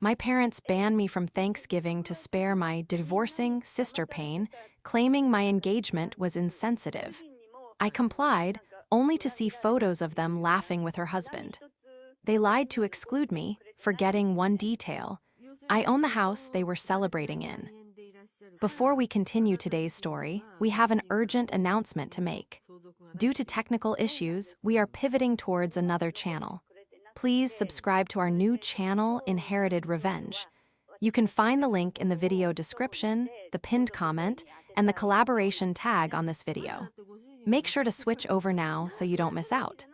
My parents banned me from Thanksgiving to spare my divorcing sister pain, claiming my engagement was insensitive. I complied, only to see photos of them laughing with her husband. They lied to exclude me, forgetting one detail. I own the house they were celebrating in. Before we continue today's story, we have an urgent announcement to make. Due to technical issues, we are pivoting towards another channel. Please subscribe to our new channel, Inherited Revenge. You can find the link in the video description, the pinned comment, and the collaboration tag on this video. Make sure to switch over now so you don't miss out.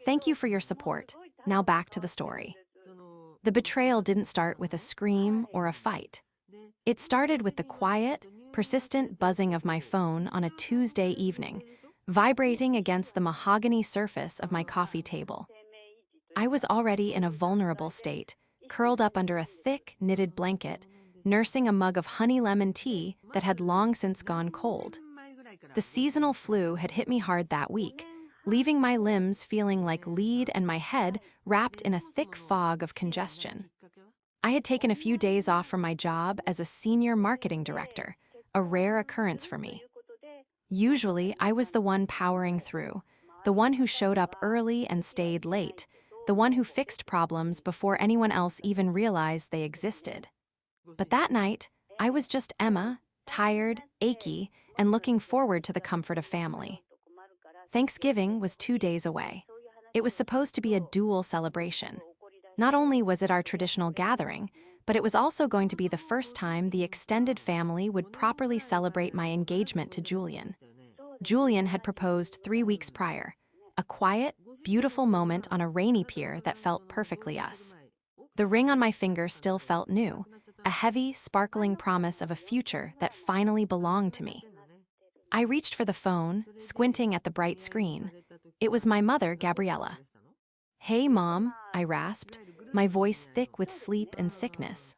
Thank you for your support. Now back to the story. The betrayal didn't start with a scream or a fight. It started with the quiet, persistent buzzing of my phone on a Tuesday evening, vibrating against the mahogany surface of my coffee table. I was already in a vulnerable state, curled up under a thick, knitted blanket, nursing a mug of honey lemon tea that had long since gone cold. The seasonal flu had hit me hard that week, leaving my limbs feeling like lead and my head wrapped in a thick fog of congestion. I had taken a few days off from my job as a senior marketing director, a rare occurrence for me. Usually, I was the one powering through, the one who showed up early and stayed late, the one who fixed problems before anyone else even realized they existed. But that night, I was just Emma, tired, achy, and looking forward to the comfort of family. Thanksgiving was 2 days away. It was supposed to be a dual celebration. Not only was it our traditional gathering, but it was also going to be the first time the extended family would properly celebrate my engagement to Julian. Julian had proposed 3 weeks prior, a quiet, beautiful moment on a rainy pier that felt perfectly us. The ring on my finger still felt new, a heavy, sparkling promise of a future that finally belonged to me. I reached for the phone, squinting at the bright screen. It was my mother, Gabriella. "Hey, Mom," I rasped, my voice thick with sleep and sickness.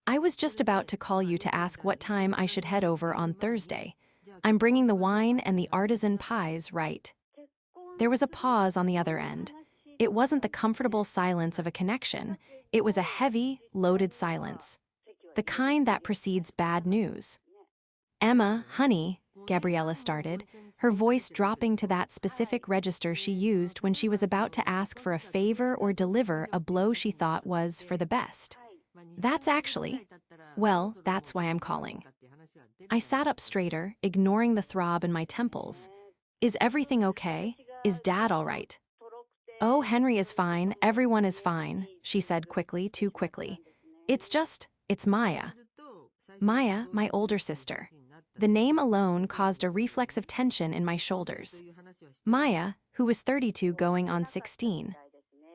"I was just about to call you to ask what time I should head over on Thursday. I'm bringing the wine and the artisan pies, right?" There was a pause on the other end. It wasn't the comfortable silence of a connection. It was a heavy, loaded silence. The kind that precedes bad news. "Emma, honey," Gabriella started, her voice dropping to that specific register she used when she was about to ask for a favor or deliver a blow she thought was for the best. "That's actually, well, that's why I'm calling." I sat up straighter, ignoring the throb in my temples. "Is everything okay? Is Dad all right?" "Oh, Henry is fine, everyone is fine," she said quickly, too quickly. It's Maya." Maya, my older sister. The name alone caused a reflex of tension in my shoulders. Maya, who was 32 going on 16.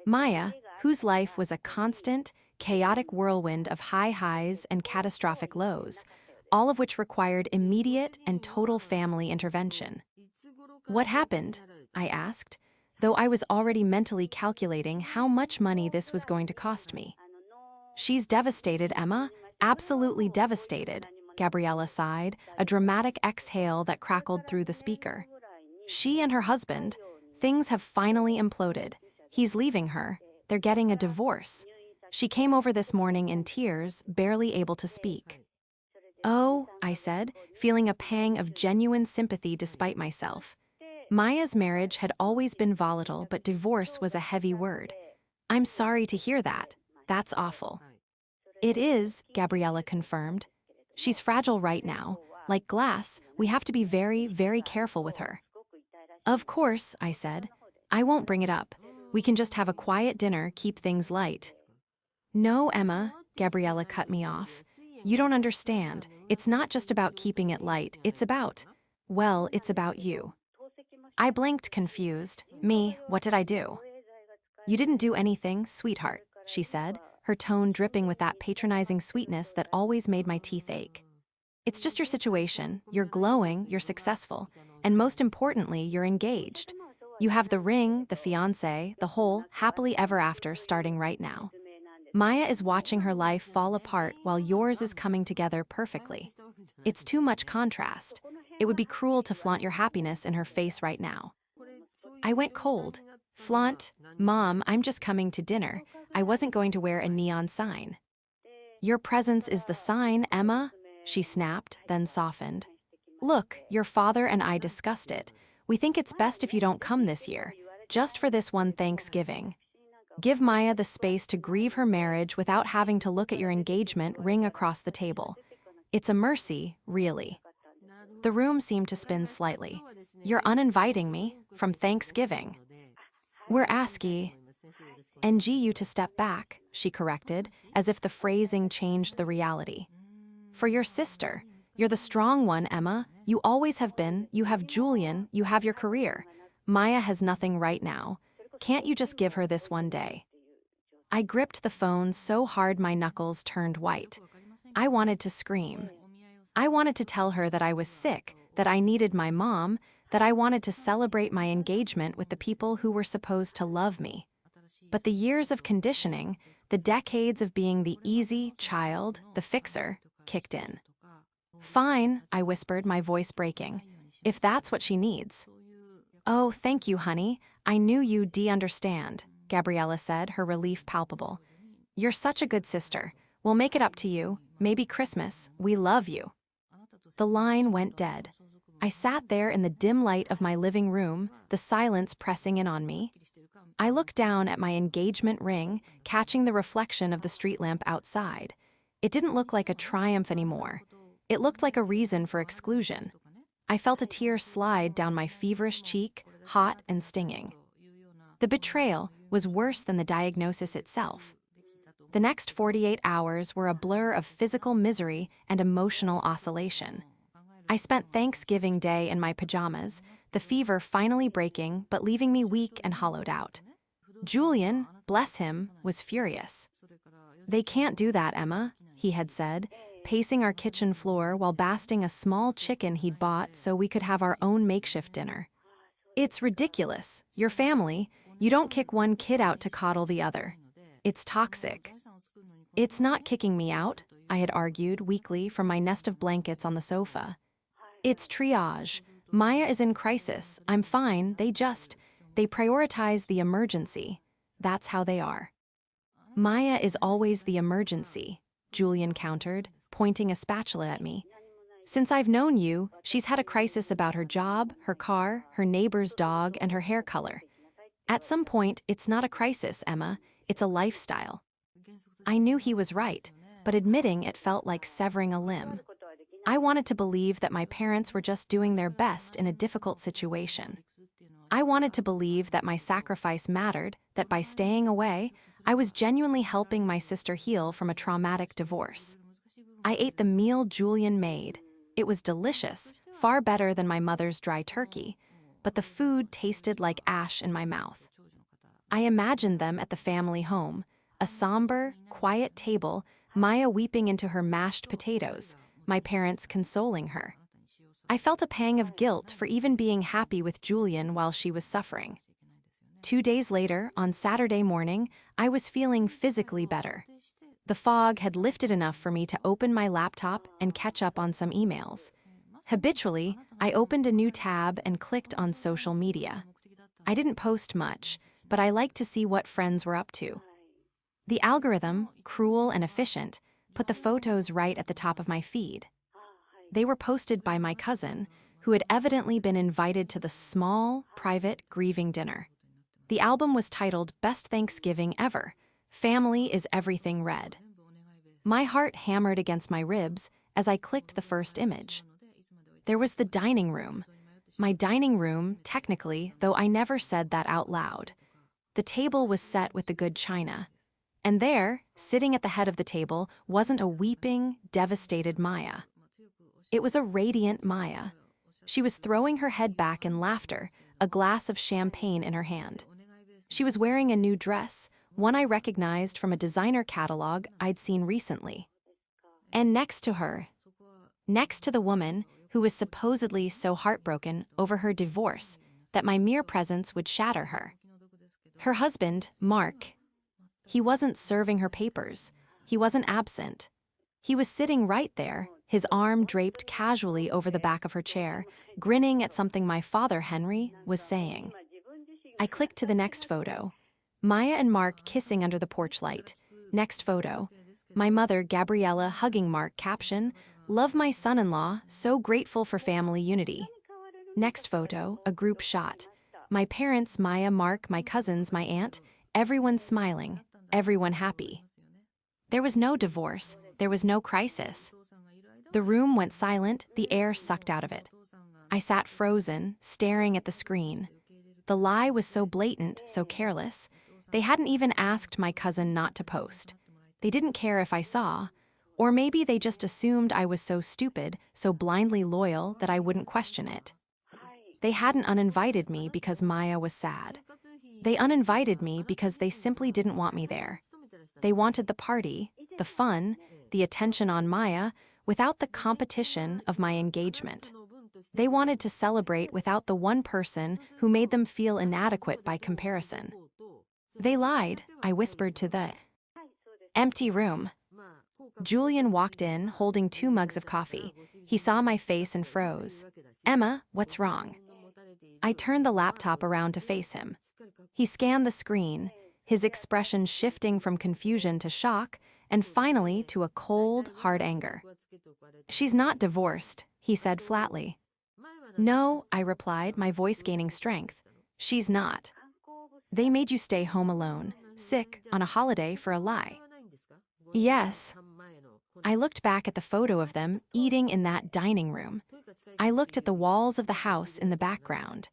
Maya, whose life was a constant, chaotic whirlwind of high highs and catastrophic lows, all of which required immediate and total family intervention. "What happened?" I asked, though I was already mentally calculating how much money this was going to cost me. "She's devastated, Emma, absolutely devastated," Gabriella sighed, a dramatic exhale that crackled through the speaker. "She and her husband, things have finally imploded. He's leaving her. They're getting a divorce." She came over this morning in tears, barely able to speak. "Oh," I said, feeling a pang of genuine sympathy despite myself. Maya's marriage had always been volatile, but divorce was a heavy word. "I'm sorry to hear that. That's awful." "It is," Gabriella confirmed. "She's fragile right now. Like glass, we have to be very, very careful with her." "Of course," I said. "I won't bring it up. We can just have a quiet dinner, keep things light." "No, Emma," Gabriella cut me off. "You don't understand. It's not just about keeping it light. It's about you." I blinked, confused. "Me, what did I do?" "You didn't do anything, sweetheart," she said, her tone dripping with that patronizing sweetness that always made my teeth ache. "It's just your situation. You're glowing, you're successful, and most importantly, you're engaged. You have the ring, the fiancé, the whole happily ever after starting right now. Maya is watching her life fall apart while yours is coming together perfectly. It's too much contrast. It would be cruel to flaunt your happiness in her face right now." I went cold. "Flaunt? Mom, I'm just coming to dinner. I wasn't going to wear a neon sign." Your presence is the sign, Emma, she snapped, then softened. Look, your father and I discussed it. We think it's best if you don't come this year, just for this one Thanksgiving. Give Maya the space to grieve her marriage without having to look at your engagement ring across the table. It's a mercy, really. The room seemed to spin slightly. You're uninviting me from Thanksgiving. We're asking you to step back, she corrected, as if the phrasing changed the reality. For your sister. You're the strong one, Emma. You always have been. You have Julian. You have your career. Maya has nothing right now. Can't you just give her this one day? I gripped the phone so hard my knuckles turned white. I wanted to scream. I wanted to tell her that I was sick, that I needed my mom, that I wanted to celebrate my engagement with the people who were supposed to love me. But the years of conditioning, the decades of being the easy child, the fixer, kicked in. Fine, I whispered, my voice breaking. If that's what she needs. Oh, thank you, honey. I knew you'd understand, Gabriella said, her relief palpable. You're such a good sister. We'll make it up to you. Maybe Christmas. We love you. The line went dead. I sat there in the dim light of my living room, the silence pressing in on me. I looked down at my engagement ring, catching the reflection of the street lamp outside. It didn't look like a triumph anymore. It looked like a reason for exclusion. I felt a tear slide down my feverish cheek, hot and stinging. The betrayal was worse than the diagnosis itself. The next 48 hours were a blur of physical misery and emotional oscillation. I spent Thanksgiving Day in my pajamas, the fever finally breaking but leaving me weak and hollowed out. Julian, bless him, was furious. They can't do that, Emma, he had said, pacing our kitchen floor while basting a small chicken he'd bought so we could have our own makeshift dinner. It's ridiculous. Your family, you don't kick one kid out to coddle the other. It's toxic. It's not kicking me out, I had argued weakly from my nest of blankets on the sofa. It's triage. Maya is in crisis. I'm fine. They prioritize the emergency. That's how they are. Maya is always the emergency, Julian countered, pointing a spatula at me. Since I've known you, she's had a crisis about her job, her car, her neighbor's dog, and her hair color. At some point, it's not a crisis, Emma. It's a lifestyle. I knew he was right, but admitting it felt like severing a limb. I wanted to believe that my parents were just doing their best in a difficult situation. I wanted to believe that my sacrifice mattered, that by staying away, I was genuinely helping my sister heal from a traumatic divorce. I ate the meal Julian made. It was delicious, far better than my mother's dry turkey, but the food tasted like ash in my mouth. I imagined them at the family home, a somber, quiet table, Maya weeping into her mashed potatoes, my parents consoling her. I felt a pang of guilt for even being happy with Julian while she was suffering. 2 days later, on Saturday morning, I was feeling physically better. The fog had lifted enough for me to open my laptop and catch up on some emails. Habitually, I opened a new tab and clicked on social media. I didn't post much, but I liked to see what friends were up to. The algorithm, cruel and efficient, put the photos right at the top of my feed. They were posted by my cousin, who had evidently been invited to the small, private grieving dinner. The album was titled Best Thanksgiving Ever. Family is Everything Red. My heart hammered against my ribs as I clicked the first image. There was the dining room. My dining room, technically, though I never said that out loud. The table was set with the good china. And there, sitting at the head of the table, wasn't a weeping, devastated Maya. It was a radiant Maya. She was throwing her head back in laughter, a glass of champagne in her hand. She was wearing a new dress, one I recognized from a designer catalog I'd seen recently. And next to her, next to the woman who was supposedly so heartbroken over her divorce that my mere presence would shatter her. Her husband, Mark. He wasn't serving her papers. He wasn't absent. He was sitting right there, his arm draped casually over the back of her chair, grinning at something my father, Henry, was saying. I clicked to the next photo. Maya and Mark kissing under the porch light. Next photo. My mother, Gabriella, hugging Mark, caption, "Love my son-in-law, so grateful for family unity." Next photo, a group shot. My parents, Maya, Mark, my cousins, my aunt, everyone smiling, everyone happy. There was no divorce, there was no crisis. The room went silent, the air sucked out of it. I sat frozen, staring at the screen. The lie was so blatant, so careless. They hadn't even asked my cousin not to post. They didn't care if I saw. Or maybe they just assumed I was so stupid, so blindly loyal that I wouldn't question it. They hadn't uninvited me because Maya was sad. They uninvited me because they simply didn't want me there. They wanted the party, the fun, the attention on Maya, without the competition of my engagement. They wanted to celebrate without the one person who made them feel inadequate by comparison. They lied, I whispered to the empty room. Julian walked in, holding 2 mugs of coffee. He saw my face and froze. "Emma, what's wrong?" I turned the laptop around to face him. He scanned the screen, his expression shifting from confusion to shock, and finally to a cold, hard anger. "She's not divorced," he said flatly. "No," I replied, my voice gaining strength. "She's not. They made you stay home alone, sick, on a holiday for a lie." "Yes." I looked back at the photo of them eating in that dining room. I looked at the walls of the house in the background.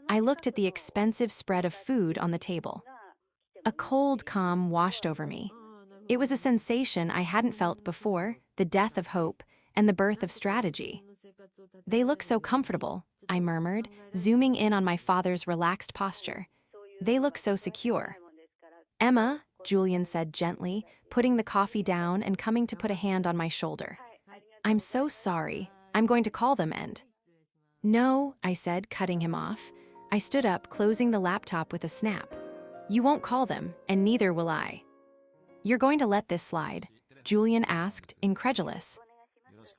I looked at the expensive spread of food on the table. A cold calm washed over me. It was a sensation I hadn't felt before, the death of hope and the birth of strategy. "They look so comfortable," I murmured, zooming in on my father's relaxed posture. "They look so secure." "Emma," Julian said gently, putting the coffee down and coming to put a hand on my shoulder. "I'm so sorry. I'm going to call them and—" "No," I said, cutting him off. I stood up, closing the laptop with a snap. "You won't call them, and neither will I." "You're going to let this slide?" Julian asked, incredulous.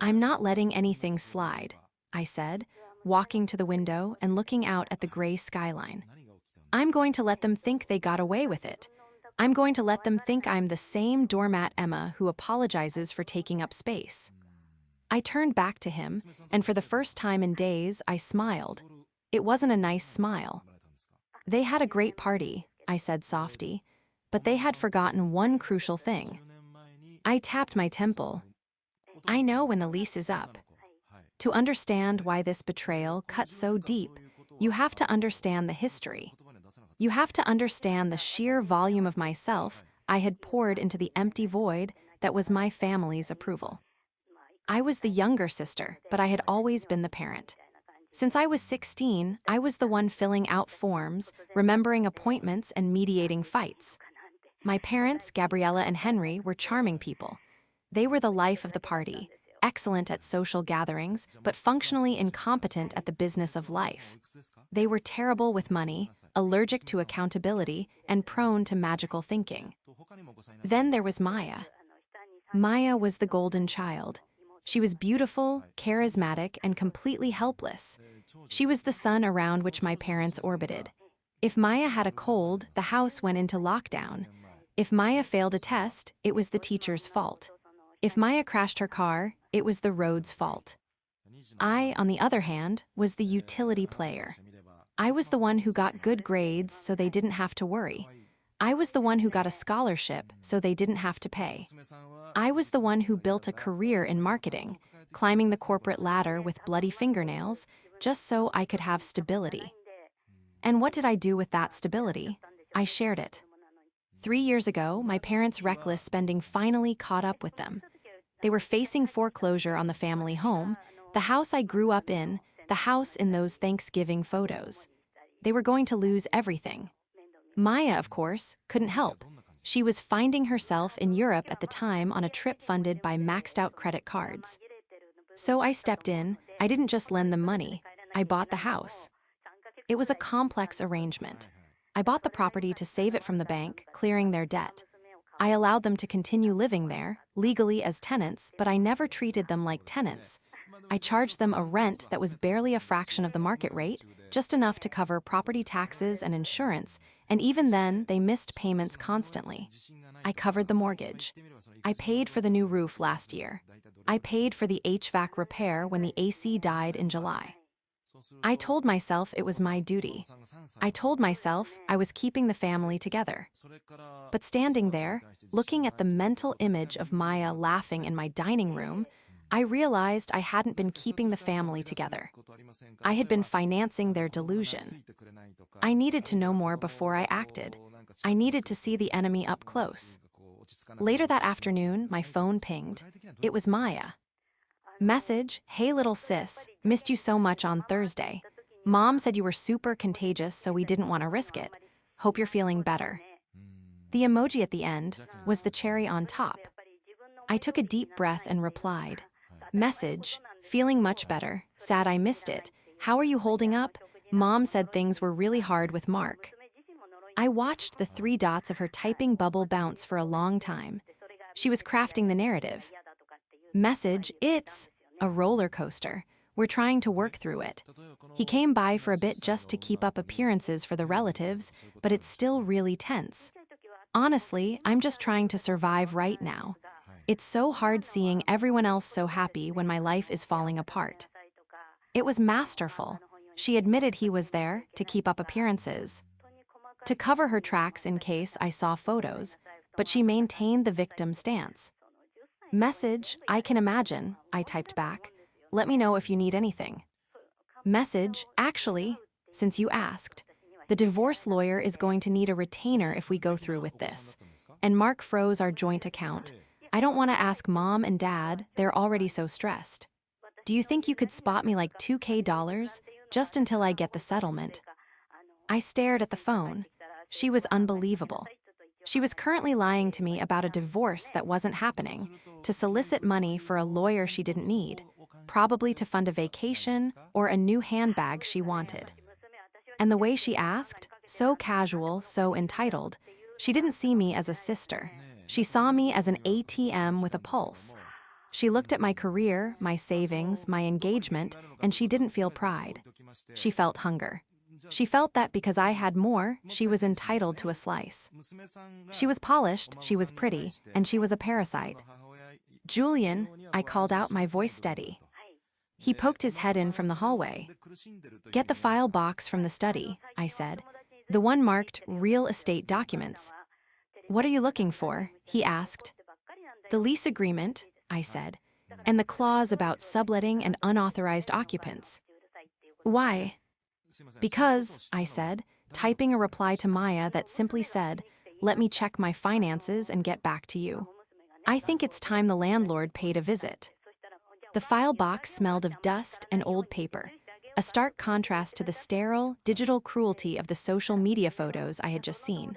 "I'm not letting anything slide," I said, walking to the window and looking out at the gray skyline. "I'm going to let them think they got away with it. I'm going to let them think I'm the same doormat Emma who apologizes for taking up space." I turned back to him, and for the first time in days, I smiled. It wasn't a nice smile. "They had a great party," I said softly, "but they had forgotten one crucial thing." I tapped my temple. "I know when the lease is up." To understand why this betrayal cut so deep, you have to understand the history. You have to understand the sheer volume of myself I had poured into the empty void that was my family's approval. I was the younger sister, but I had always been the parent. Since I was 16, I was the one filling out forms, remembering appointments, and mediating fights. My parents, Gabriella and Henry, were charming people. They were the life of the party, excellent at social gatherings, but functionally incompetent at the business of life. They were terrible with money, allergic to accountability, and prone to magical thinking. Then there was Maya. Maya was the golden child. She was beautiful, charismatic, and completely helpless. She was the sun around which my parents orbited. If Maya had a cold, the house went into lockdown. If Maya failed a test, it was the teacher's fault. If Maya crashed her car, it was the road's fault. I, on the other hand, was the utility player. I was the one who got good grades so they didn't have to worry. I was the one who got a scholarship so they didn't have to pay. I was the one who built a career in marketing, climbing the corporate ladder with bloody fingernails, just so I could have stability. And what did I do with that stability? I shared it. 3 years ago, my parents' reckless spending finally caught up with them. They were facing foreclosure on the family home, the house I grew up in, the house in those Thanksgiving photos. They were going to lose everything. Maya, of course, couldn't help. She was finding herself in Europe at the time on a trip funded by maxed-out credit cards. So I stepped in. I didn't just lend them money. I bought the house. It was a complex arrangement. I bought the property to save it from the bank, clearing their debt. I allowed them to continue living there, legally as tenants, but I never treated them like tenants. I charged them a rent that was barely a fraction of the market rate, just enough to cover property taxes and insurance, and even then, they missed payments constantly. I covered the mortgage. I paid for the new roof last year. I paid for the HVAC repair when the AC died in July. I told myself it was my duty. I told myself I was keeping the family together. But standing there, looking at the mental image of Maya laughing in my dining room, I realized I hadn't been keeping the family together. I had been financing their delusion. I needed to know more before I acted. I needed to see the enemy up close. Later that afternoon, my phone pinged. It was Maya. Message, "Hey little sis, missed you so much on Thursday. Mom said you were super contagious, so we didn't want to risk it. Hope you're feeling better." The emoji at the end was the cherry on top. I took a deep breath and replied. Message, "Feeling much better. Sad I missed it. How are you holding up? Mom said things were really hard with Mark." I watched the 3 dots of her typing bubble bounce for a long time. She was crafting the narrative. Message, "It's a roller coaster. We're trying to work through it. He came by for a bit just to keep up appearances for the relatives, but it's still really tense. Honestly, I'm just trying to survive right now. It's so hard seeing everyone else so happy when my life is falling apart." It was masterful. She admitted he was there to keep up appearances, to cover her tracks in case I saw photos, but she maintained the victim stance. Message, "I can imagine," I typed back. "Let me know if you need anything." Message, "Actually, since you asked, the divorce lawyer is going to need a retainer if we go through with this. And Mark froze our joint account. I don't want to ask Mom and Dad, they're already so stressed. Do you think you could spot me like $2K just until I get the settlement?" I stared at the phone. She was unbelievable. She was currently lying to me about a divorce that wasn't happening, to solicit money for a lawyer she didn't need, probably to fund a vacation or a new handbag she wanted. And the way she asked, so casual, so entitled, she didn't see me as a sister. She saw me as an ATM with a pulse. She looked at my career, my savings, my engagement, and she didn't feel pride. She felt hunger. She felt that because I had more, she was entitled to a slice. She was polished, she was pretty, and she was a parasite. "Julian," I called out, my voice steady. He poked his head in from the hallway. "Get the file box from the study," I said. "The one marked real estate documents." "What are you looking for?" he asked. "The lease agreement," I said, "and the clause about subletting and unauthorized occupants." "Why?" "Because," I said, typing a reply to Maya that simply said, "Let me check my finances and get back to you. I think it's time the landlord paid a visit." The file box smelled of dust and old paper, a stark contrast to the sterile, digital cruelty of the social media photos I had just seen.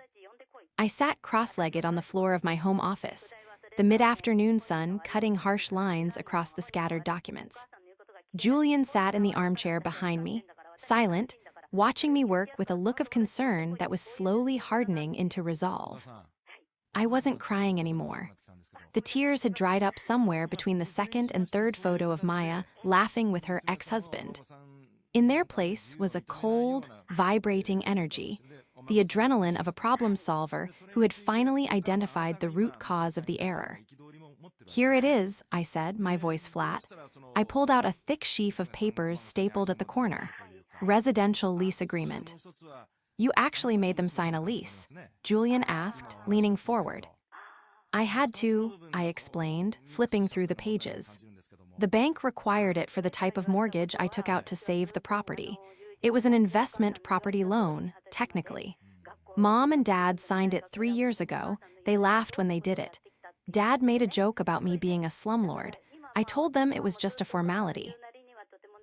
I sat cross-legged on the floor of my home office, the mid-afternoon sun cutting harsh lines across the scattered documents. Julian sat in the armchair behind me, silent, watching me work with a look of concern that was slowly hardening into resolve. I wasn't crying anymore. The tears had dried up somewhere between the second and third photo of Maya laughing with her ex-husband. In their place was a cold, vibrating energy, the adrenaline of a problem solver who had finally identified the root cause of the error. "Here it is," I said, my voice flat. I pulled out a thick sheaf of papers stapled at the corner. "Residential lease agreement." "You actually made them sign a lease?" Julian asked, leaning forward. "I had to," I explained, flipping through the pages. "The bank required it for the type of mortgage I took out to save the property. It was an investment property loan, technically. Mom and Dad signed it 3 years ago. They laughed when they did it. Dad made a joke about me being a slumlord. I told them it was just a formality."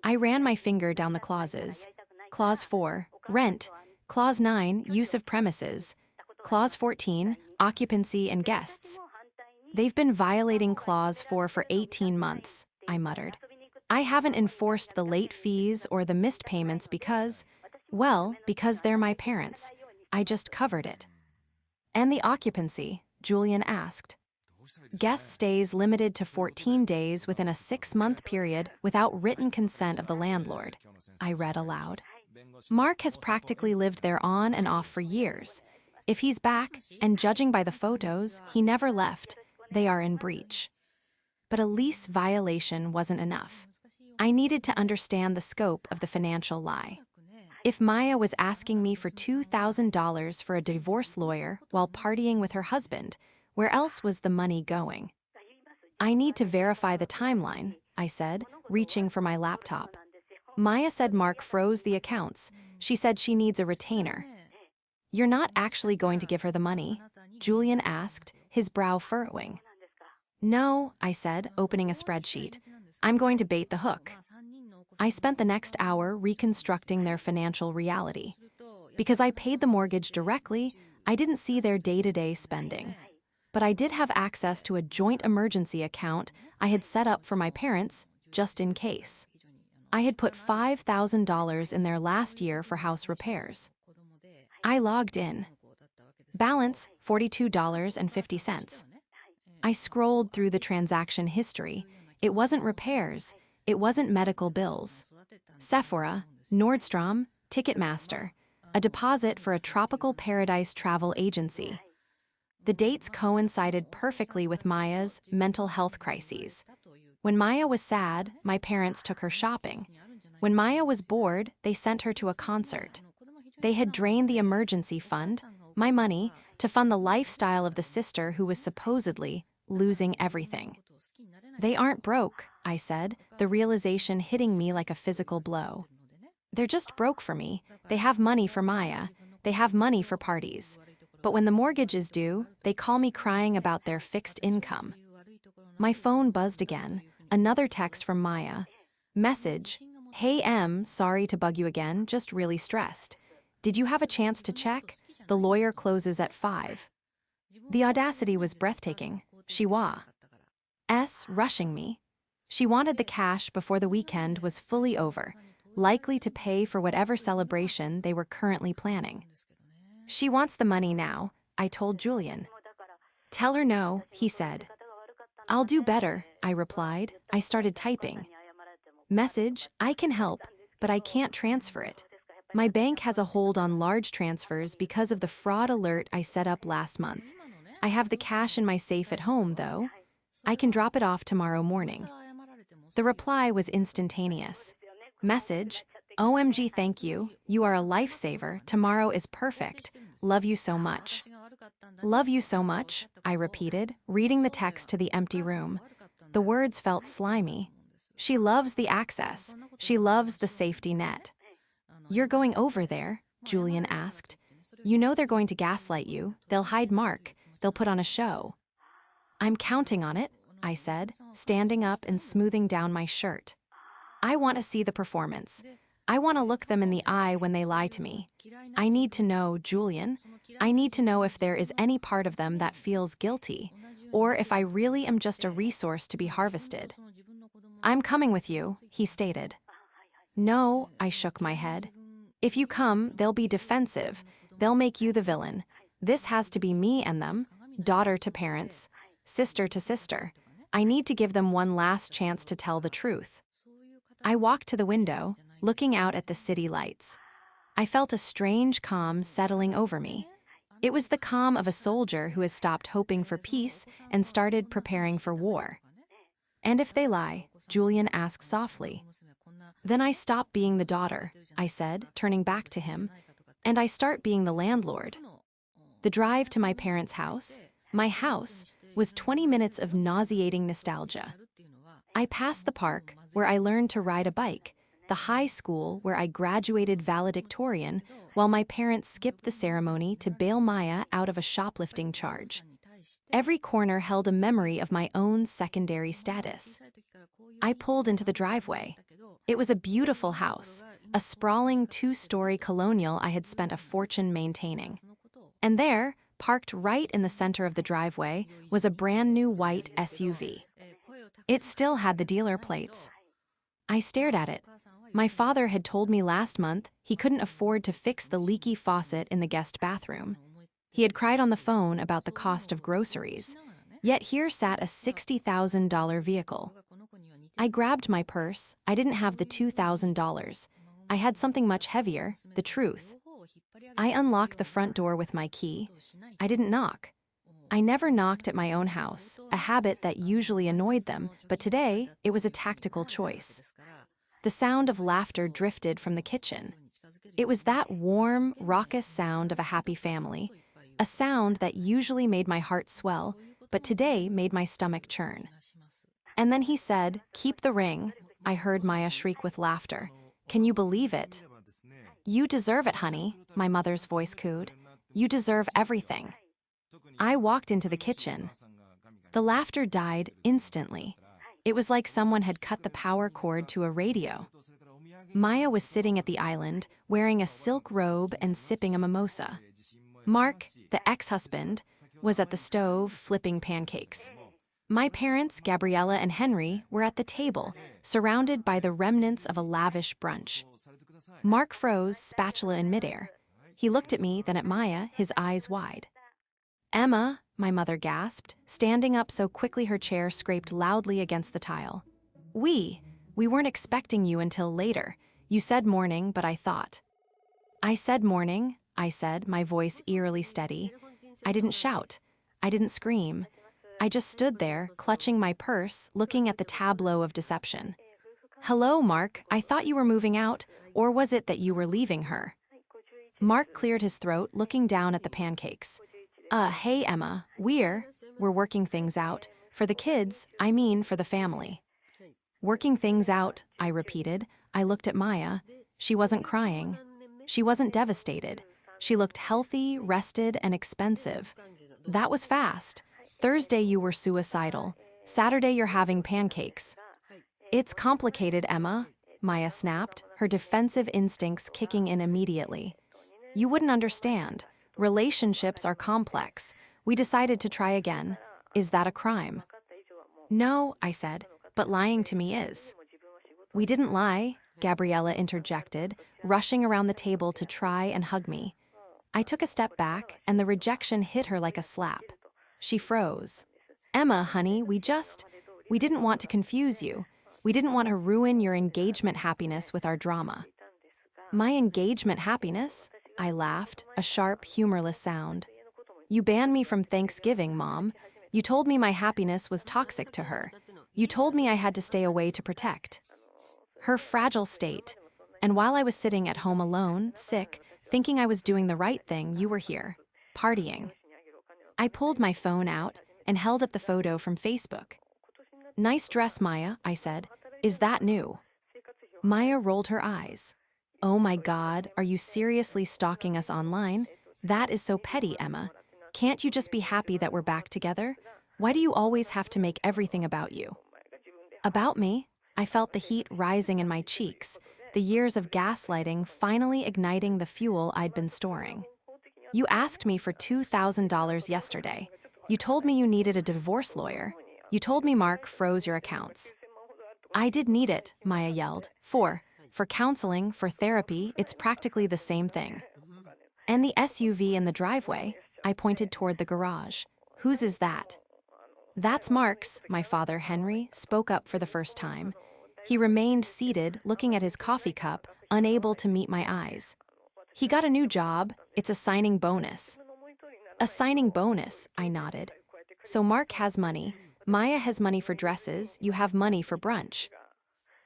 I ran my finger down the clauses. Clause 4, rent. Clause 9, use of premises. Clause 14, occupancy and guests. "They've been violating Clause 4 for 18 months, I muttered. "I haven't enforced the late fees or the missed payments because, well, because they're my parents. I just covered it." "And the occupancy?" Julian asked. "Guest stays limited to 14 days within a 6-month period without written consent of the landlord," I read aloud. "Mark has practically lived there on and off for years. If he's back, and judging by the photos, he never left, they are in breach. But a lease violation wasn't enough. I needed to understand the scope of the financial lie. If Maya was asking me for $2,000 for a divorce lawyer while partying with her husband, where else was the money going? I need to verify the timeline, I said, reaching for my laptop. Maya said Mark froze the accounts. She said she needs a retainer. You're not actually going to give her the money? Julian asked, his brow furrowing. No, I said, opening a spreadsheet. I'm going to bait the hook. I spent the next hour reconstructing their financial reality. Because I paid the mortgage directly, I didn't see their day-to-day spending. But I did have access to a joint emergency account I had set up for my parents, just in case. I had put $5,000 in there last year for house repairs. I logged in. Balance, $42.50. I scrolled through the transaction history. It wasn't repairs. It wasn't medical bills. Sephora, Nordstrom, Ticketmaster, a deposit for a tropical paradise travel agency. The dates coincided perfectly with Maya's mental health crises. When Maya was sad, my parents took her shopping. When Maya was bored, they sent her to a concert. They had drained the emergency fund, my money, to fund the lifestyle of the sister who was supposedly losing everything. They aren't broke, I said, the realization hitting me like a physical blow. They're just broke for me. They have money for Maya. They have money for parties. But when the mortgage is due, they call me crying about their fixed income. My phone buzzed again. Another text from Maya. Message. Hey M, sorry to bug you again, just really stressed. Did you have a chance to check? The lawyer closes at 5. The audacity was breathtaking. Shiwa. S rushing me. She wanted the cash before the weekend was fully over, likely to pay for whatever celebration they were currently planning. She wants the money now, I told Julian. Tell her no, he said. I'll do better, I replied. I started typing. Message, I can help, but I can't transfer it. My bank has a hold on large transfers because of the fraud alert I set up last month. I have the cash in my safe at home, though. I can drop it off tomorrow morning. The reply was instantaneous. Message, OMG, thank you. You are a lifesaver. Tomorrow is perfect. Love you so much. Love you so much, I repeated, reading the text to the empty room. The words felt slimy. She loves the access. She loves the safety net. You're going over there? Julian asked. You know they're going to gaslight you. They'll hide Mark. They'll put on a show. I'm counting on it, I said, standing up and smoothing down my shirt. I want to see the performance. I want to look them in the eye when they lie to me. I need to know, Julian. I need to know if there is any part of them that feels guilty, or if I really am just a resource to be harvested. I'm coming with you, he stated. No, I shook my head. If you come, they'll be defensive. They'll make you the villain. This has to be me and them, daughter to parents, sister to sister. I need to give them one last chance to tell the truth. I walked to the window, looking out at the city lights. I felt a strange calm settling over me. It was the calm of a soldier who has stopped hoping for peace and started preparing for war. And if they lie, Julian asked softly. Then I stop being the daughter, I said, turning back to him, and I start being the landlord. The drive to my parents' house, my house, was 20 minutes of nauseating nostalgia. I passed the park, where I learned to ride a bike, the high school where I graduated valedictorian, while my parents skipped the ceremony to bail Maya out of a shoplifting charge. Every corner held a memory of my own secondary status. I pulled into the driveway. It was a beautiful house, a sprawling 2-story colonial I had spent a fortune maintaining. And there, parked right in the center of the driveway, was a brand new white SUV. It still had the dealer plates. I stared at it. My father had told me last month he couldn't afford to fix the leaky faucet in the guest bathroom. He had cried on the phone about the cost of groceries. Yet here sat a $60,000 vehicle. I grabbed my purse. I didn't have the $2,000. I had something much heavier, the truth. I unlocked the front door with my key. I didn't knock. I never knocked at my own house, a habit that usually annoyed them, but today it was a tactical choice. The sound of laughter drifted from the kitchen. It was that warm, raucous sound of a happy family, a sound that usually made my heart swell, but today made my stomach churn. And then he said, "Keep the ring." I heard Maya shriek with laughter. "Can you believe it?" "You deserve it, honey," my mother's voice cooed. "You deserve everything." I walked into the kitchen. The laughter died instantly. It was like someone had cut the power cord to a radio. Maya was sitting at the island, wearing a silk robe and sipping a mimosa. Mark, the ex-husband, was at the stove flipping pancakes. My parents, Gabriella and Henry, were at the table, surrounded by the remnants of a lavish brunch. Mark froze, spatula in midair. He looked at me, then at Maya, his eyes wide. "Emma," my mother gasped, standing up so quickly her chair scraped loudly against the tile. We weren't expecting you until later. You said morning, but I thought." "I said morning," I said, my voice eerily steady. I didn't shout. I didn't scream. I just stood there, clutching my purse, looking at the tableau of deception. "Hello, Mark, I thought you were moving out, or was it that you were leaving her?" Mark cleared his throat, looking down at the pancakes. Hey, Emma, we're working things out. For the kids, I mean for the family." "Working things out," I repeated. I looked at Maya. She wasn't crying. She wasn't devastated. She looked healthy, rested, and expensive. "That was fast. Thursday you were suicidal. Saturday you're having pancakes." "It's complicated, Emma," Maya snapped, her defensive instincts kicking in immediately. "You wouldn't understand. Relationships are complex. We decided to try again. Is that a crime?" "No," I said, "but lying to me is." "We didn't lie," Gabriella interjected, rushing around the table to try and hug me. I took a step back, and the rejection hit her like a slap. She froze. "Emma, honey, we didn't want to confuse you. We didn't want to ruin your engagement happiness with our drama." "My engagement happiness?" I laughed, a sharp, humorless sound. "You banned me from Thanksgiving, Mom. You told me my happiness was toxic to her. You told me I had to stay away to protect her fragile state. And while I was sitting at home alone, sick, thinking I was doing the right thing, you were here, partying." I pulled my phone out and held up the photo from Facebook. "Nice dress, Maya," I said. "Is that new?" Maya rolled her eyes. "Oh my God, are you seriously stalking us online? That is so petty, Emma. Can't you just be happy that we're back together? Why do you always have to make everything about you?" "About me?" I felt the heat rising in my cheeks, the years of gaslighting finally igniting the fuel I'd been storing. "You asked me for $2,000 yesterday. You told me you needed a divorce lawyer. You told me Mark froze your accounts." "I did need it," Maya yelled. For counseling, for therapy, it's practically the same thing." "And the SUV in the driveway?" I pointed toward the garage. "Whose is that?" "That's Mark's," my father, Henry, spoke up for the first time. He remained seated, looking at his coffee cup, unable to meet my eyes. "He got a new job. It's a signing bonus." "A signing bonus," I nodded. "So Mark has money. Maya has money for dresses. You have money for brunch."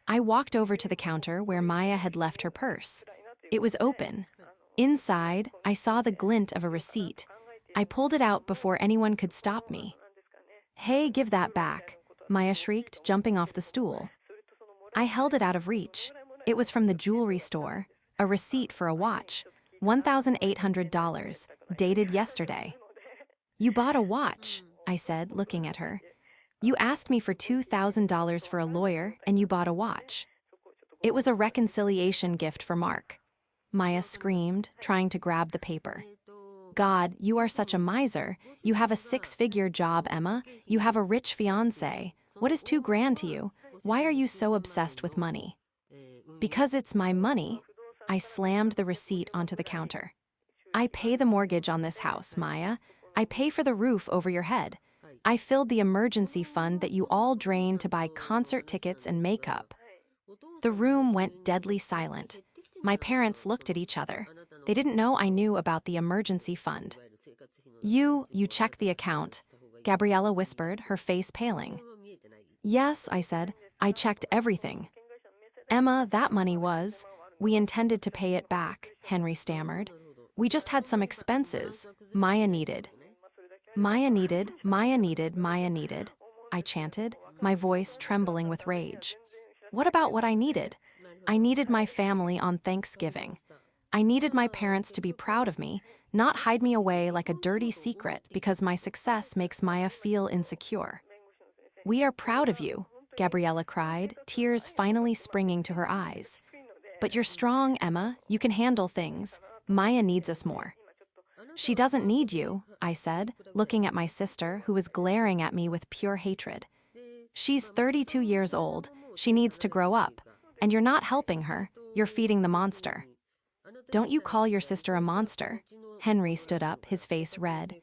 I walked over to the counter where Maya had left her purse. It was open. Inside, I saw the glint of a receipt. I pulled it out before anyone could stop me. "Hey, give that back," Maya shrieked, jumping off the stool. I held it out of reach. It was from the jewelry store, a receipt for a watch, $1,800, dated yesterday. "You bought a watch," I said, looking at her. "You asked me for $2,000 for a lawyer, and you bought a watch." "It was a reconciliation gift for Mark," Maya screamed, trying to grab the paper. "God, you are such a miser. You have a six-figure job, Emma. You have a rich fiancé. What is $2,000 to you? Why are you so obsessed with money?" "Because it's my money." I slammed the receipt onto the counter. "I pay the mortgage on this house, Maya. I pay for the roof over your head. I filled the emergency fund that you all drained to buy concert tickets and makeup." The room went deadly silent. My parents looked at each other. They didn't know I knew about the emergency fund. You checked the account, Gabriella whispered, her face paling. Yes, I said, I checked everything. Emma, that money was. We intended to pay it back, Henry stammered. We just had some expenses. Maya needed. Maya needed, Maya needed, Maya needed, I chanted, my voice trembling with rage. What about what I needed? I needed my family on Thanksgiving. I needed my parents to be proud of me, not hide me away like a dirty secret because my success makes Maya feel insecure. We are proud of you, Gabriella cried, tears finally springing to her eyes. But you're strong, Emma. You can handle things. Maya needs us more. She doesn't need you, I said, looking at my sister, who was glaring at me with pure hatred. She's 32 years old. She needs to grow up. And you're not helping her. You're feeding the monster. Don't you call your sister a monster? Henry stood up, his face red.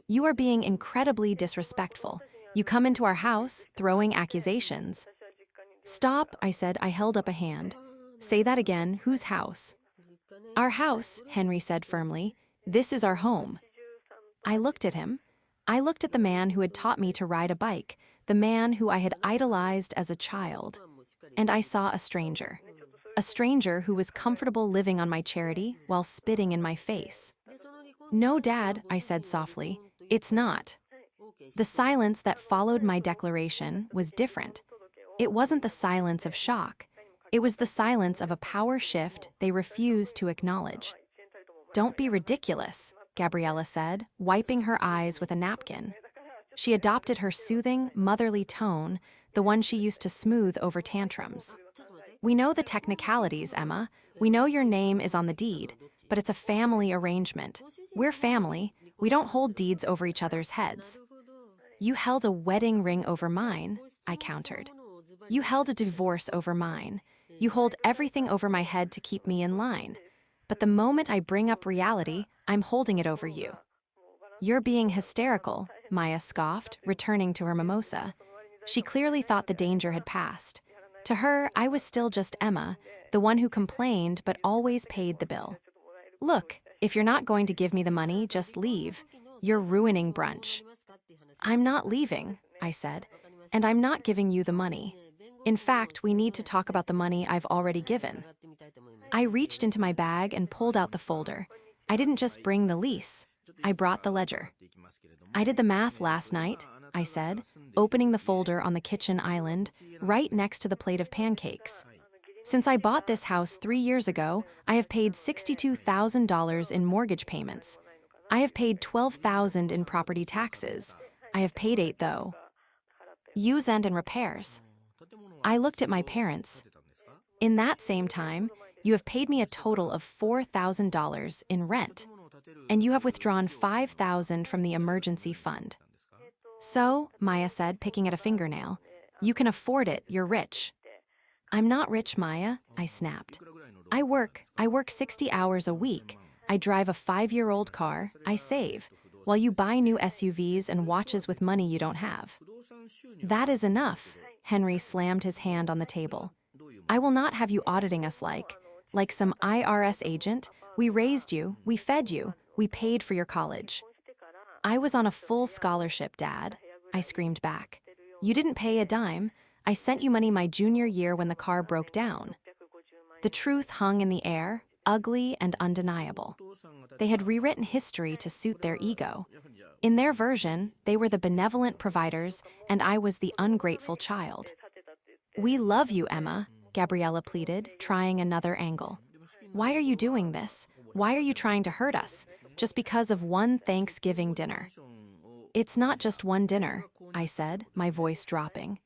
You are being incredibly disrespectful. You come into our house, throwing accusations. Stop, I said. I held up a hand. Say that again. Whose house? Our house, Henry said firmly. This is our home. I looked at him. I looked at the man who had taught me to ride a bike, the man who I had idolized as a child. And I saw a stranger. A stranger who was comfortable living on my charity while spitting in my face. No, Dad, I said softly. It's not. The silence that followed my declaration was different. It wasn't the silence of shock. It was the silence of a power shift they refused to acknowledge. Don't be ridiculous, Gabriella said, wiping her eyes with a napkin. She adopted her soothing, motherly tone, the one she used to smooth over tantrums. We know the technicalities, Emma. We know your name is on the deed, but it's a family arrangement. We're family. We don't hold deeds over each other's heads. You held a wedding ring over mine, I countered. You held a divorce over mine. You hold everything over my head to keep me in line. But the moment I bring up reality, I'm holding it over you. You're being hysterical, Maya scoffed, returning to her mimosa. She clearly thought the danger had passed. To her, I was still just Emma, the one who complained but always paid the bill. Look, if you're not going to give me the money, just leave. You're ruining brunch. I'm not leaving, I said, and I'm not giving you the money. In fact, we need to talk about the money I've already given. I reached into my bag and pulled out the folder. I didn't just bring the lease. I brought the ledger. I did the math last night, I said, opening the folder on the kitchen island, right next to the plate of pancakes. Since I bought this house 3 years ago, I have paid $62,000 in mortgage payments. I have paid $12,000 in property taxes. I have paid $8,000, though. Use and repairs. I looked at my parents. In that same time, you have paid me a total of $4,000 in rent, and you have withdrawn $5,000 from the emergency fund. So, Maya said, picking at a fingernail, you can afford it, you're rich. I'm not rich, Maya, I snapped. I work 60 hours a week. I drive a 5-year-old car, I save, while you buy new SUVs and watches with money you don't have. That is enough, Henry slammed his hand on the table. I will not have you auditing us like some IRS agent. We raised you, we fed you, we paid for your college. I was on a full scholarship, Dad, I screamed back. You didn't pay a dime. I sent you money my junior year when the car broke down. The truth hung in the air, ugly and undeniable. They had rewritten history to suit their ego. In their version, they were the benevolent providers, and I was the ungrateful child. We love you, Emma, Gabriella pleaded, trying another angle. Why are you doing this? Why are you trying to hurt us? Just because of one Thanksgiving dinner. It's not just one dinner, I said, my voice dropping.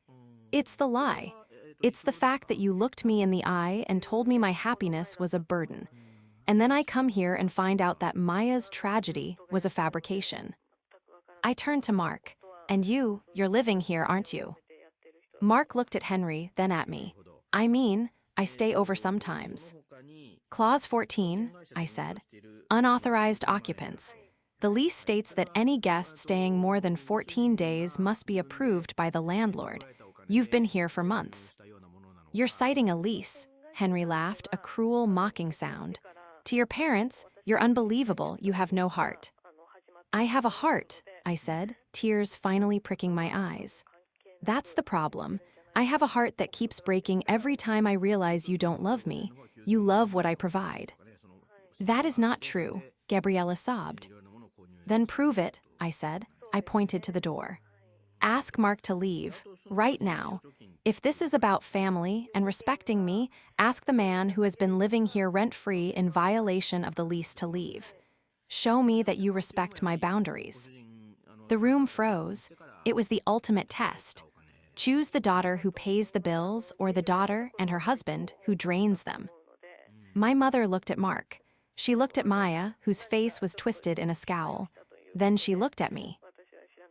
It's the lie. It's the fact that you looked me in the eye and told me my happiness was a burden. And then I come here and find out that Maya's tragedy was a fabrication. I turned to Mark. And you're living here, aren't you? Mark looked at Henry, then at me. I mean, I stay over sometimes. Clause 14, I said. Unauthorized occupants. The lease states that any guest staying more than 14 days must be approved by the landlord. You've been here for months. You're citing a lease, Henry laughed, a cruel, mocking sound. To your parents, You're unbelievable, you have no heart. I have a heart, I said, tears finally pricking my eyes. That's the problem. I have a heart that keeps breaking every time I realize you don't love me. You love what I provide. That is not true, Gabriella sobbed. Then prove it, I said. I pointed to the door. Ask Mark to leave, right now. If this is about family and respecting me, ask the man who has been living here rent-free in violation of the lease to leave. Show me that you respect my boundaries. The room froze. It was the ultimate test. Choose the daughter who pays the bills or the daughter and her husband who drains them. My mother looked at Mark. She looked at Maya, whose face was twisted in a scowl. Then she looked at me.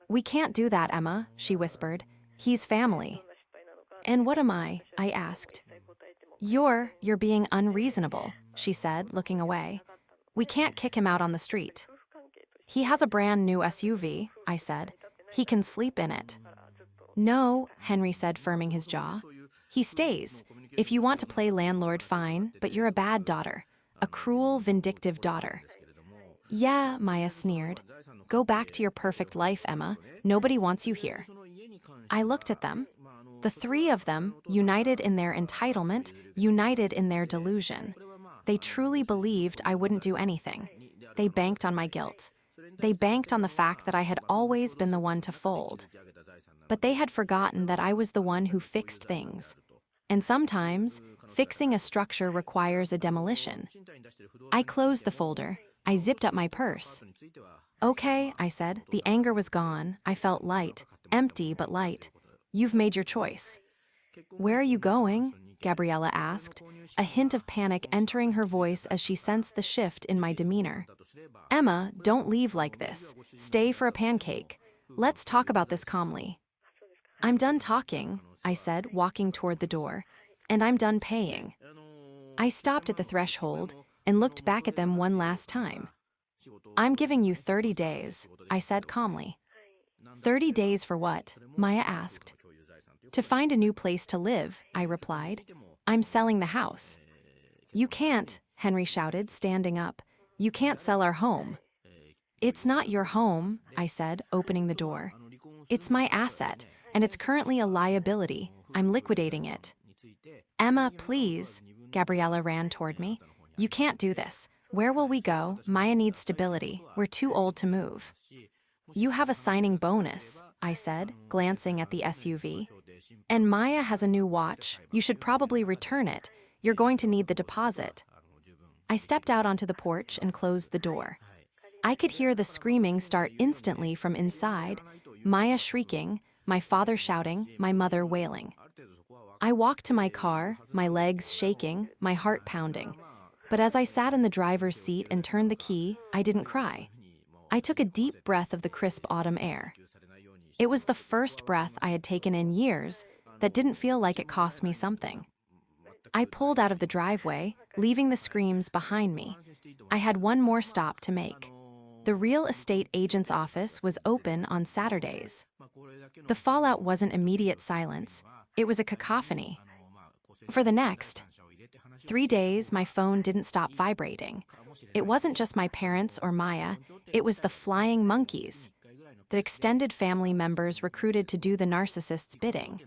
We can't do that, Emma, she whispered. He's family. And what am I? I asked. You're being unreasonable, she said, looking away. We can't kick him out on the street. He has a brand new SUV, I said. He can sleep in it. No, Henry said, firming his jaw. He stays. If you want to play landlord, fine, but you're a bad daughter. A cruel, vindictive daughter. Yeah, Maya sneered. Go back to your perfect life, Emma. Nobody wants you here. I looked at them. The three of them, united in their entitlement, united in their delusion. They truly believed I wouldn't do anything. They banked on my guilt. They banked on the fact that I had always been the one to fold. But they had forgotten that I was the one who fixed things. And sometimes, fixing a structure requires a demolition. I closed the folder. I zipped up my purse. Okay, I said. The anger was gone. I felt light. Empty, but light. You've made your choice. Where are you going? Gabriella asked, a hint of panic entering her voice as she sensed the shift in my demeanor. Emma, don't leave like this. Stay for a pancake. Let's talk about this calmly. I'm done talking, I said, walking toward the door, and I'm done paying. I stopped at the threshold and looked back at them one last time. I'm giving you 30 days, I said calmly. 30 days for what? Maya asked. To find a new place to live, I replied. I'm selling the house. You can't, Henry shouted, standing up. You can't sell our home. It's not your home, I said, opening the door. It's my asset, and it's currently a liability. I'm liquidating it. Emma, please. Gabriella ran toward me. You can't do this. Where will we go? Maya needs stability. We're too old to move. You have a signing bonus, I said, glancing at the SUV. And Maya has a new watch. You should probably return it. You're going to need the deposit. I stepped out onto the porch and closed the door. I could hear the screaming start instantly from inside, Maya shrieking, my father shouting, my mother wailing. I walked to my car, my legs shaking, my heart pounding. But as I sat in the driver's seat and turned the key, I didn't cry. I took a deep breath of the crisp autumn air. It was the first breath I had taken in years that didn't feel like it cost me something. I pulled out of the driveway, leaving the screams behind me. I had one more stop to make. The real estate agent's office was open on Saturdays. The fallout wasn't immediate silence. It was a cacophony. For the next 3 days, my phone didn't stop vibrating. It wasn't just my parents or Maya, it was the flying monkeys. The extended family members recruited to do the narcissist's bidding.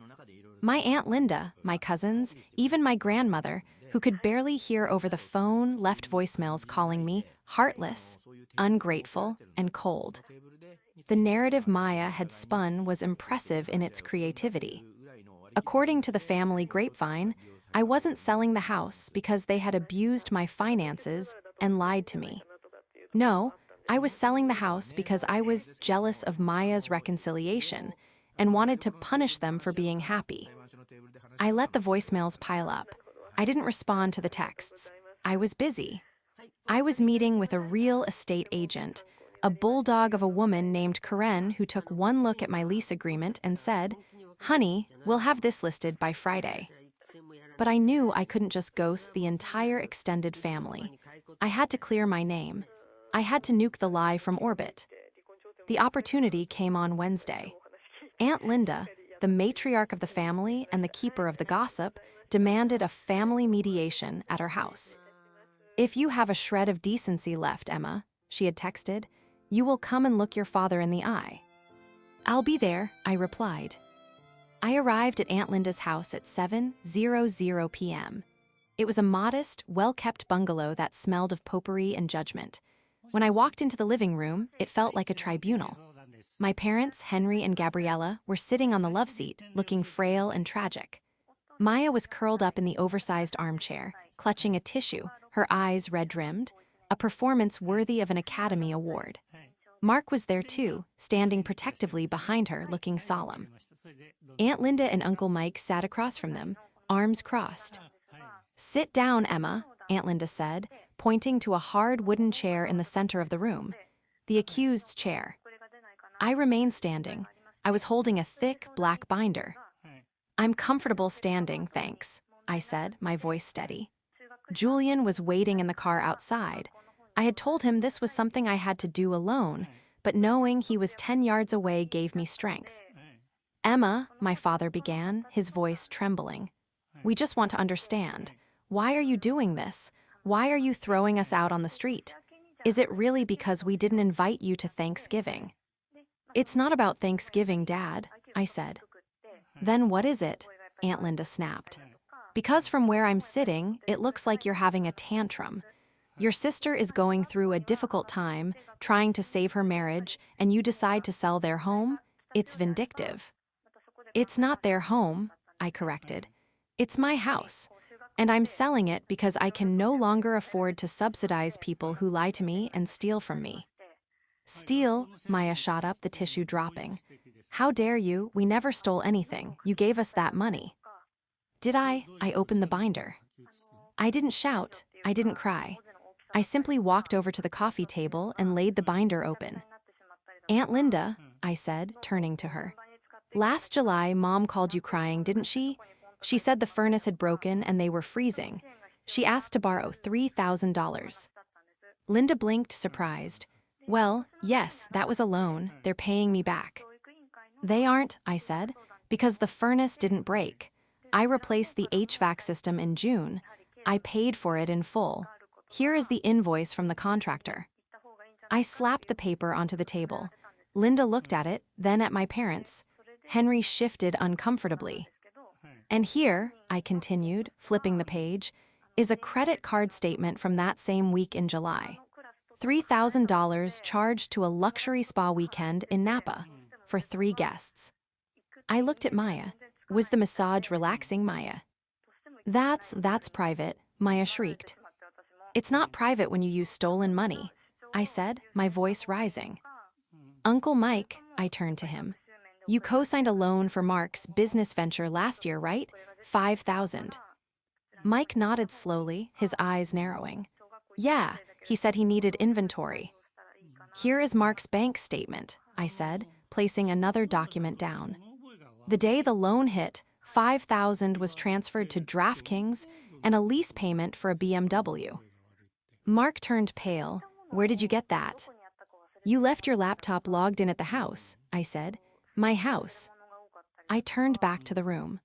My Aunt Linda, my cousins, even my grandmother, who could barely hear over the phone, left voicemails calling me heartless, ungrateful, and cold. The narrative Maya had spun was impressive in its creativity. According to the family grapevine, I wasn't selling the house because they had abused my finances and lied to me. No, I was selling the house because I was jealous of Maya's reconciliation and wanted to punish them for being happy. I let the voicemails pile up. I didn't respond to the texts. I was busy. I was meeting with a real estate agent, a bulldog of a woman named Karen who took one look at my lease agreement and said, "Honey, we'll have this listed by Friday." But I knew I couldn't just ghost the entire extended family. I had to clear my name. I had to nuke the lie from orbit. The opportunity came on Wednesday. Aunt Linda, the matriarch of the family and the keeper of the gossip, demanded a family mediation at her house. If you have a shred of decency left, Emma, she had texted, you will come and look your father in the eye. I'll be there, I replied. I arrived at Aunt Linda's house at 7:00 p.m. It was a modest, well-kept bungalow that smelled of potpourri and judgment. When I walked into the living room, it felt like a tribunal. My parents, Henry and Gabriella, were sitting on the love seat, looking frail and tragic. Maya was curled up in the oversized armchair, clutching a tissue, her eyes red-rimmed, a performance worthy of an Academy Award. Mark was there too, standing protectively behind her, looking solemn. Aunt Linda and Uncle Mike sat across from them, arms crossed. Sit down, Emma, Aunt Linda said, pointing to a hard wooden chair in the center of the room. The accused's chair. I remained standing. I was holding a thick, black binder. I'm comfortable standing, thanks, I said, my voice steady. Julian was waiting in the car outside. I had told him this was something I had to do alone, but knowing he was 10 yards away gave me strength. Emma, my father began, his voice trembling. We just want to understand. Why are you doing this? Why are you throwing us out on the street? Is it really because we didn't invite you to Thanksgiving? It's not about Thanksgiving, Dad, I said. Then what is it? Aunt Linda snapped. Because from where I'm sitting, it looks like you're having a tantrum. Your sister is going through a difficult time, trying to save her marriage, and you decide to sell their home? It's vindictive. It's not their home, I corrected. It's my house. And I'm selling it because I can no longer afford to subsidize people who lie to me and steal from me. Steal, Maya shot up, the tissue dropping. How dare you? We never stole anything. You gave us that money. Did I? I opened the binder. I didn't shout. I didn't cry. I simply walked over to the coffee table and laid the binder open. Aunt Linda, I said, turning to her. Last July, Mom called you crying, didn't she? She said the furnace had broken and they were freezing. She asked to borrow $3,000. Linda blinked, surprised. Well, yes, that was a loan. They're paying me back. They aren't, I said, because the furnace didn't break. I replaced the HVAC system in June. I paid for it in full. Here is the invoice from the contractor. I slapped the paper onto the table. Linda looked at it, then at my parents. Henry shifted uncomfortably. And here, I continued, flipping the page, is a credit card statement from that same week in July. $3,000 charged to a luxury spa weekend in Napa for 3 guests. I looked at Maya. Was the massage relaxing, Maya? That's private, Maya shrieked. It's not private when you use stolen money, I said, my voice rising. Uncle Mike, I turned to him. You co-signed a loan for Mark's business venture last year, right? $5,000. Mike nodded slowly, his eyes narrowing. Yeah, he said he needed inventory. Here is Mark's bank statement, I said, placing another document down. The day the loan hit, $5,000 was transferred to DraftKings and a lease payment for a BMW. Mark turned pale. Where did you get that? You left your laptop logged in at the house, I said. My house. I turned back to the room.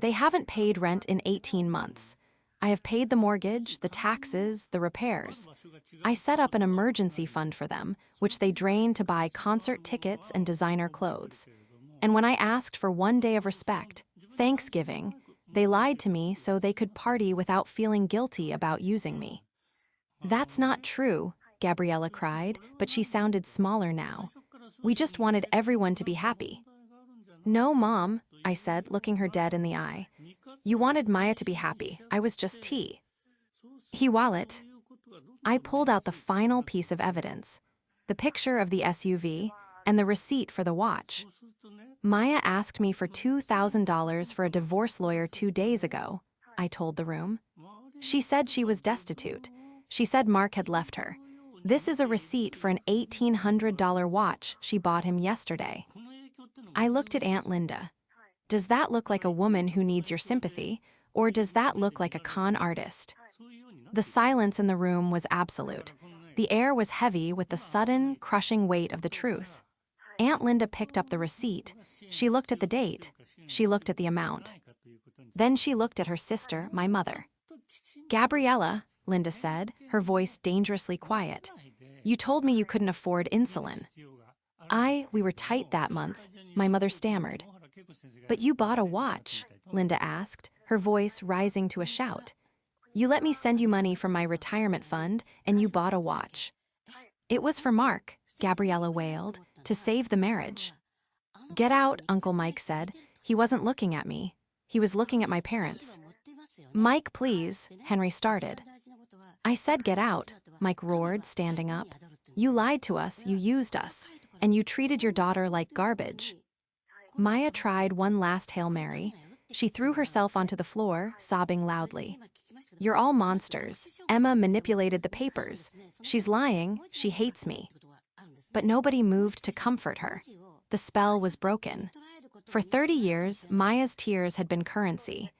They haven't paid rent in 18 months. I have paid the mortgage, the taxes, the repairs. I set up an emergency fund for them, which they drained to buy concert tickets and designer clothes. And when I asked for 1 day of respect, Thanksgiving, they lied to me so they could party without feeling guilty about using me. That's not true, Gabriella cried, but she sounded smaller now. We just wanted everyone to be happy. No, Mom, I said, looking her dead in the eye. You wanted Maya to be happy. I was just tea. He wallet. I pulled out the final piece of evidence, the picture of the SUV and the receipt for the watch. Maya asked me for $2,000 for a divorce lawyer 2 days ago, I told the room. She said she was destitute. She said Mark had left her. This is a receipt for an $1,800 watch she bought him yesterday. I looked at Aunt Linda. Does that look like a woman who needs your sympathy, or does that look like a con artist? The silence in the room was absolute. The air was heavy with the sudden, crushing weight of the truth. Aunt Linda picked up the receipt. She looked at the date. She looked at the amount. Then she looked at her sister, my mother. Gabriella, Linda said, her voice dangerously quiet. You told me you couldn't afford insulin. We were tight that month, my mother stammered. But you bought a watch, Linda asked, her voice rising to a shout. You let me send you money from my retirement fund, and you bought a watch. It was for Mark, Gabriella wailed, to save the marriage. Get out, Uncle Mike said. He wasn't looking at me. He was looking at my parents. Mike, please, Henry started. I said get out, Mike roared, standing up. You lied to us, you used us, and you treated your daughter like garbage. Maya tried one last Hail Mary. She threw herself onto the floor, sobbing loudly. You're all monsters. Emma manipulated the papers. She's lying, she hates me. But nobody moved to comfort her. The spell was broken. For 30 years, Maya's tears had been currency.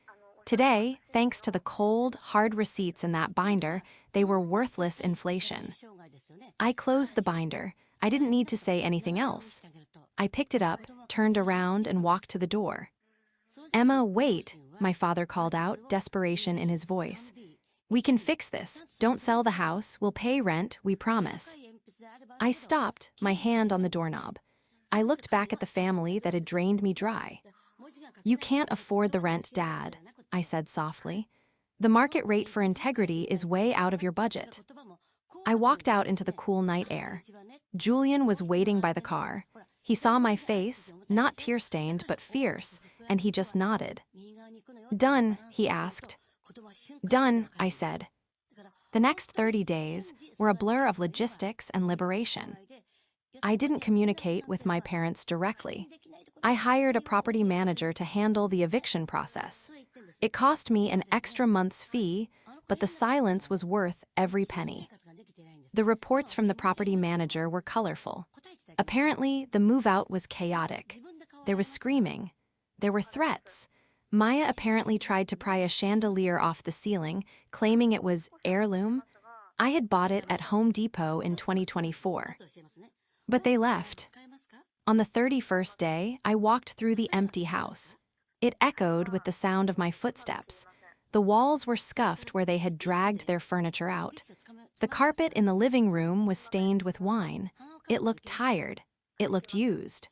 Today, thanks to the cold, hard receipts in that binder, they were worthless inflation. I closed the binder. I didn't need to say anything else. I picked it up, turned around, and walked to the door. Emma, wait, my father called out, desperation in his voice. We can fix this. Don't sell the house. We'll pay rent, we promise. I stopped, my hand on the doorknob. I looked back at the family that had drained me dry. You can't afford the rent, Dad, I said softly. The market rate for integrity is way out of your budget. I walked out into the cool night air. Julian was waiting by the car. He saw my face, not tear-stained, but fierce, and he just nodded. Done, he asked. Done, I said. The next 30 days were a blur of logistics and liberation. I didn't communicate with my parents directly. I hired a property manager to handle the eviction process. It cost me an extra month's fee, but the silence was worth every penny. The reports from the property manager were colorful. Apparently, the move-out was chaotic. There was screaming. There were threats. Maya apparently tried to pry a chandelier off the ceiling, claiming it was heirloom. I had bought it at Home Depot in 2024. But they left. On the 31st day, I walked through the empty house. It echoed with the sound of my footsteps. The walls were scuffed where they had dragged their furniture out. The carpet in the living room was stained with wine. It looked tired. It looked used.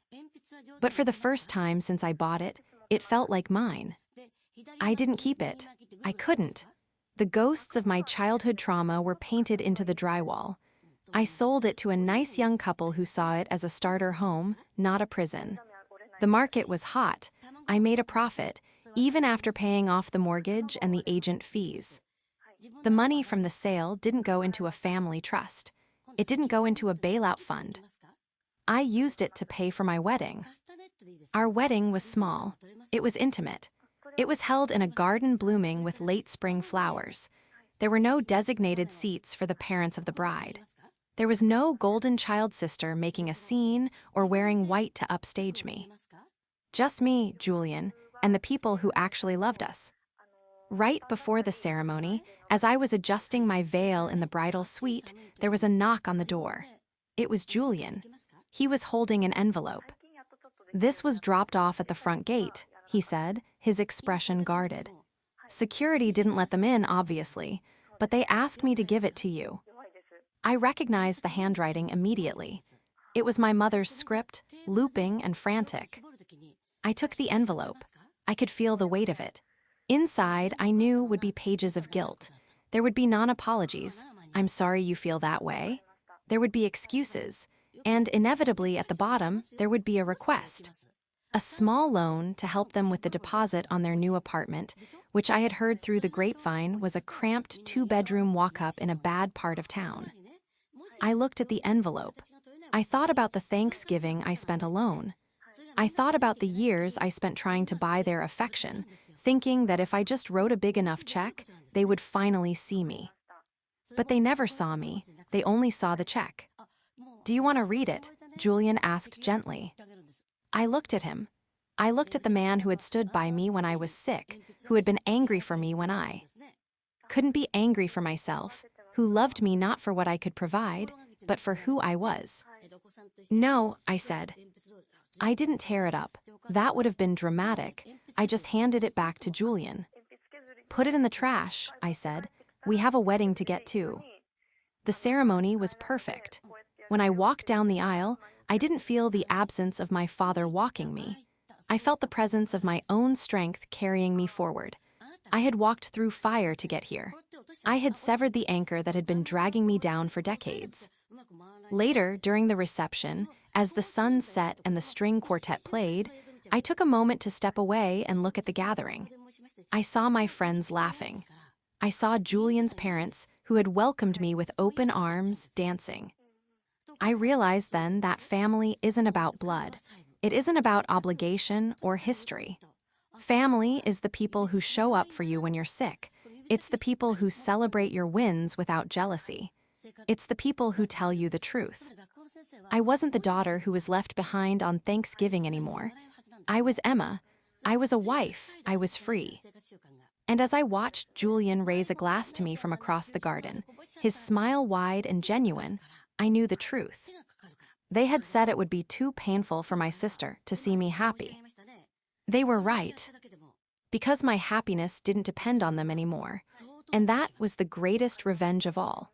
But for the first time since I bought it, it felt like mine. I didn't keep it. I couldn't. The ghosts of my childhood trauma were painted into the drywall. I sold it to a nice young couple who saw it as a starter home, not a prison. The market was hot. I made a profit, even after paying off the mortgage and the agent fees. The money from the sale didn't go into a family trust. It didn't go into a bailout fund. I used it to pay for my wedding. Our wedding was small. It was intimate. It was held in a garden blooming with late spring flowers. There were no designated seats for the parents of the bride. There was no golden child sister making a scene or wearing white to upstage me. Just me, Julian, and the people who actually loved us. Right before the ceremony, as I was adjusting my veil in the bridal suite, there was a knock on the door. It was Julian. He was holding an envelope. This was dropped off at the front gate, he said, his expression guarded. Security didn't let them in, obviously, but they asked me to give it to you. I recognized the handwriting immediately. It was my mother's script, looping and frantic. I took the envelope. I could feel the weight of it. Inside, I knew would be pages of guilt. There would be non-apologies. I'm sorry you feel that way. There would be excuses. And inevitably, at the bottom, there would be a request. A small loan to help them with the deposit on their new apartment, which I had heard through the grapevine was a cramped 2-bedroom walk-up in a bad part of town. I looked at the envelope. I thought about the Thanksgiving I spent alone. I thought about the years I spent trying to buy their affection, thinking that if I just wrote a big enough check, they would finally see me. But they never saw me. They only saw the check. Do you want to read it? Julian asked gently. I looked at him. I looked at the man who had stood by me when I was sick, who had been angry for me when I couldn't be angry for myself, who loved me not for what I could provide, but for who I was. No, I said. I didn't tear it up. That would have been dramatic. I just handed it back to Julian. Put it in the trash, I said. We have a wedding to get to. The ceremony was perfect. When I walked down the aisle, I didn't feel the absence of my father walking me. I felt the presence of my own strength carrying me forward. I had walked through fire to get here. I had severed the anchor that had been dragging me down for decades. Later, during the reception, as the sun set and the string quartet played, I took a moment to step away and look at the gathering. I saw my friends laughing. I saw Julian's parents, who had welcomed me with open arms, dancing. I realized then that family isn't about blood. It isn't about obligation or history. Family is the people who show up for you when you're sick. It's the people who celebrate your wins without jealousy. It's the people who tell you the truth. I wasn't the daughter who was left behind on Thanksgiving anymore. I was Emma. I was a wife. I was free. And as I watched Julian raise a glass to me from across the garden, his smile wide and genuine, I knew the truth. They had said it would be too painful for my sister to see me happy. They were right, because my happiness didn't depend on them anymore, and that was the greatest revenge of all.